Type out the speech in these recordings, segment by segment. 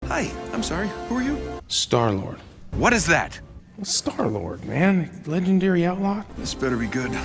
Hi, I'm sorry, who are you? Star-Lord. What is that? Star-Lord, man. Legendary outlaw. This better be good.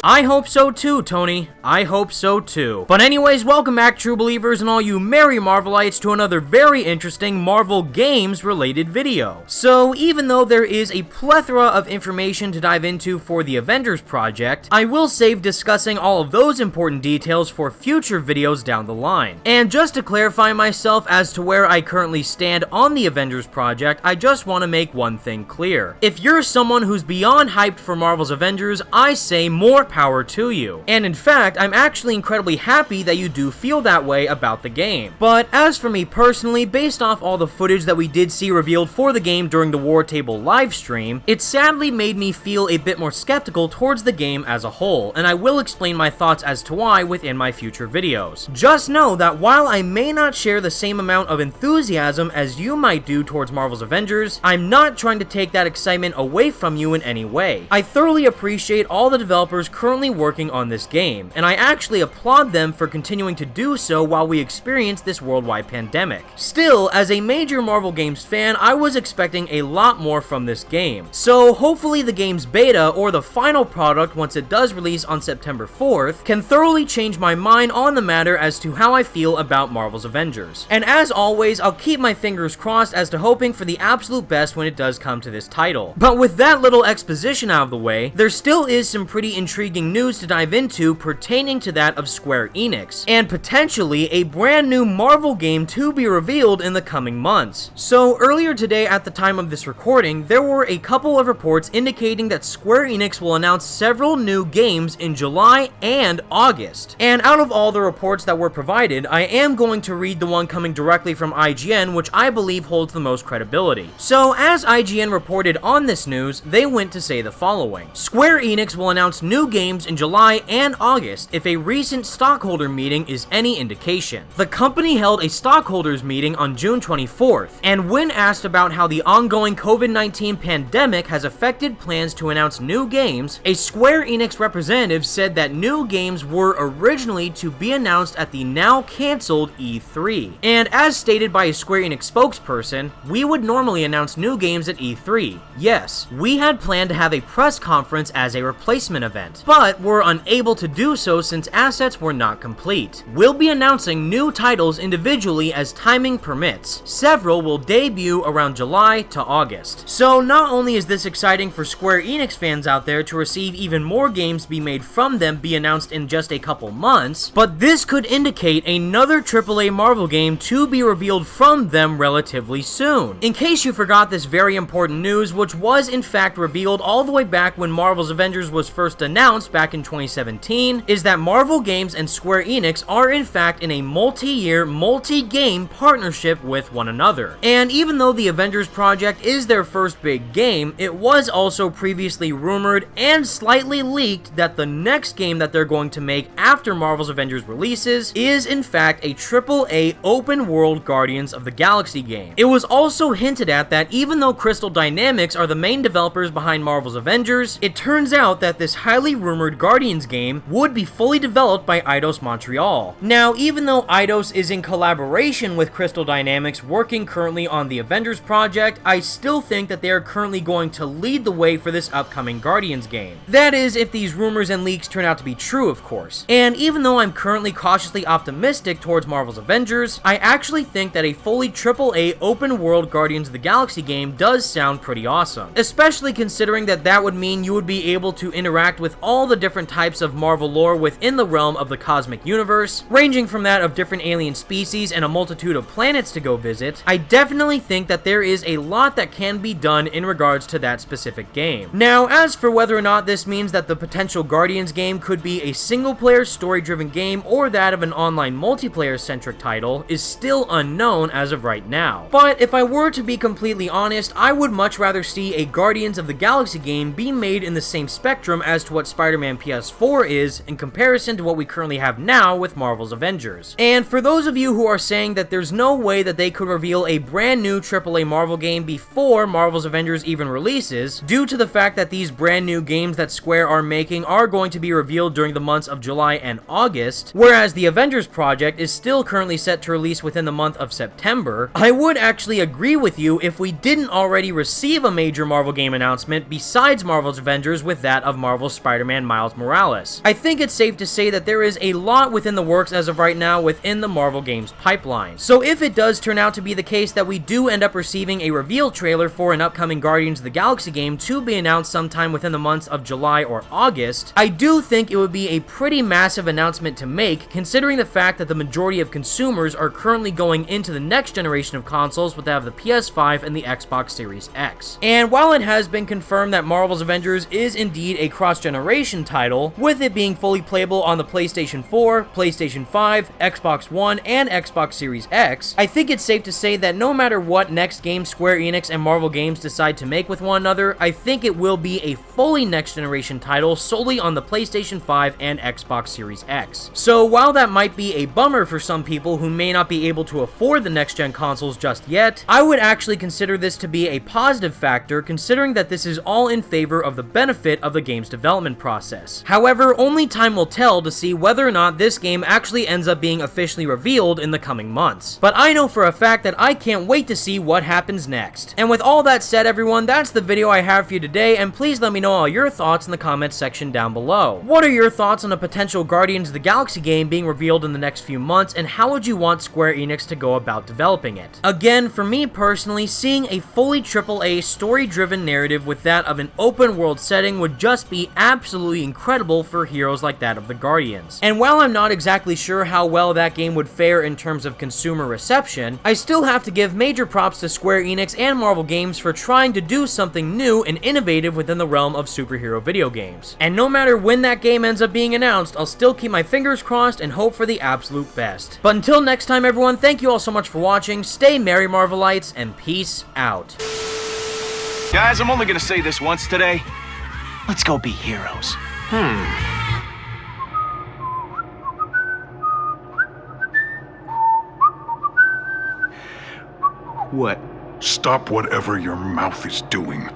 I hope so too, Tony. I hope so too. But anyways, welcome back, true believers and all you merry Marvelites, to another very interesting Marvel Games related video. So even though there is a plethora of information to dive into for the Avengers project, I will save discussing all of those important details for future videos down the line. And just to clarify myself as to where I currently stand on the Avengers project, I just want to make one thing clear. If you're someone who's beyond hyped for Marvel's Avengers, I say more power to you. And in fact, I'm actually incredibly happy that you do feel that way about the game. But as for me personally, based off all the footage that we did see revealed for the game during the War Table livestream, it sadly made me feel a bit more skeptical towards the game as a whole, and I will explain my thoughts as to why within my future videos. Just know that while I may not share the same amount of enthusiasm as you might do towards Marvel's Avengers, I'm not trying to take that excitement away from you in any way. I thoroughly appreciate all the developers currently working on this game, and I actually applaud them for continuing to do so while we experience this worldwide pandemic. Still, as a major Marvel Games fan, I was expecting a lot more from this game. So hopefully the game's beta, or the final product once it does release on September 4th, can thoroughly change my mind on the matter as to how I feel about Marvel's Avengers. And as always, I'll keep my fingers crossed as to hoping for the absolute best when it does come to this title. But with that little exposition out of the way, there still is some pretty intriguing news to dive into pertaining to that of Square Enix, and potentially a brand new Marvel game to be revealed in the coming months. So earlier today at the time of this recording, there were a couple of reports indicating that Square Enix will announce several new games in July and August. And out of all the reports that were provided, I am going to read the one coming directly from IGN, which I believe holds the most credibility. So as IGN reported on this news, they went to say the following: Square Enix will announce new games in July and August if a recent stockholder meeting is any indication. The company held a stockholders meeting on June 24th, and when asked about how the ongoing COVID-19 pandemic has affected plans to announce new games, a Square Enix representative said that new games were originally to be announced at the now cancelled E3. And as stated by a Square Enix spokesperson, we would normally announce new games at E3. Yes, we had planned to have a press conference as a replacement event, but were unable to do so since assets were not complete. We'll be announcing new titles individually as timing permits. Several will debut around July to August. So not only is this exciting for Square Enix fans out there to receive even more games be made from them be announced in just a couple months, but this could indicate another AAA Marvel game to be revealed from them relatively soon. In case you forgot this very important news, which was in fact revealed all the way back when Marvel's Avengers was first announced back in 2017, is that Marvel Games and Square Enix are in fact in a multi-year, multi-game partnership with one another. And even though the Avengers project is their first big game, it was also previously rumored and slightly leaked that the next game that they're going to make after Marvel's Avengers releases is in fact a AAA open-world Guardians of the Galaxy game. It was also hinted at that even though Crystal Dynamics are the main developers behind Marvel's Avengers, it turns out that this highly rumored Guardians game would be fully developed by Eidos Montreal. Now, even though Eidos is in collaboration with Crystal Dynamics working currently on the Avengers project, I still think that they are currently going to lead the way for this upcoming Guardians game. That is, if these rumors and leaks turn out to be true, of course. And even though I'm currently cautiously optimistic towards Marvel's Avengers, I actually think that a fully AAA open-world Guardians of the Galaxy game does sound pretty awesome. Especially considering that that would mean you would be able to interact with all the different types of Marvel lore within the realm of the cosmic universe, ranging from that of different alien species and a multitude of planets to go visit. I definitely think that there is a lot that can be done in regards to that specific game. Now, as for whether or not this means that the potential Guardians game could be a single-player story-driven game or that of an online multiplayer-centric title is still unknown as of right now. But if I were to be completely honest, I would much rather see a Guardians of the Galaxy game be made in the same spectrum as to what Spider-Man PS4 is in comparison to what we currently have now with Marvel's Avengers. And for those of you who are saying that there's no way that they could reveal a brand new AAA Marvel game before Marvel's Avengers even releases, due to the fact that these brand new games that Square are making are going to be revealed during the months of July and August, whereas the Avengers project is still currently set to release within the month of September, I would actually agree with you if we didn't already receive a major Marvel game announcement besides Marvel's Avengers with that of Marvel's Spider-Man Miles Morales. I think it's safe to say that there is a lot within the works as of right now within the Marvel games pipeline. So if it does turn out to be the case that we do end up receiving a reveal trailer for an upcoming Guardians of the Galaxy game to be announced sometime within the months of July or August, I do think it would be a pretty massive announcement to make, considering the fact that the majority of consumers are currently going into the next generation of consoles with that of the PS5 and the Xbox Series X. And while it has been confirmed that Marvel's Avengers is indeed a cross-generation title, with it being fully playable on the PlayStation 4, PlayStation 5, Xbox One, and Xbox Series X, I think it's safe to say that no matter what next game Square Enix and Marvel Games decide to make with one another, I think it will be a fully next-generation title solely on the PlayStation 5 and Xbox Series X. So while that might be a bummer for some people who may not be able to afford the next-gen consoles just yet, I would actually consider this to be a positive factor, considering that this is all in favor of the benefit of the game's development process. However, only time will tell to see whether or not this game actually ends up being officially revealed in the coming months. But I know for a fact that I can't wait to see what happens next. And with all that said, everyone, that's the video I have for you today, and please let me know all your thoughts in the comments section down below. What are your thoughts on a potential Guardians of the Galaxy game being revealed in the next few months, and how would you want Square Enix to go about developing it? Again, for me personally, seeing a fully AAA story-driven narrative with that of an open-world setting would just be absolutely incredible for heroes like that of the Guardians. And while I'm not exactly sure how well that game would fare in terms of consumer reception, I still have to give major props to Square Enix and Marvel Games for trying to do something new and innovative within the realm of superhero video games. And no matter when that game ends up being announced, I'll still keep my fingers crossed and hope for the absolute best. But until next time, everyone, thank you all so much for watching, stay merry Marvelites, and peace out. Guys, I'm only gonna say this once today. Let's go be heroes. What? Stop whatever your mouth is doing.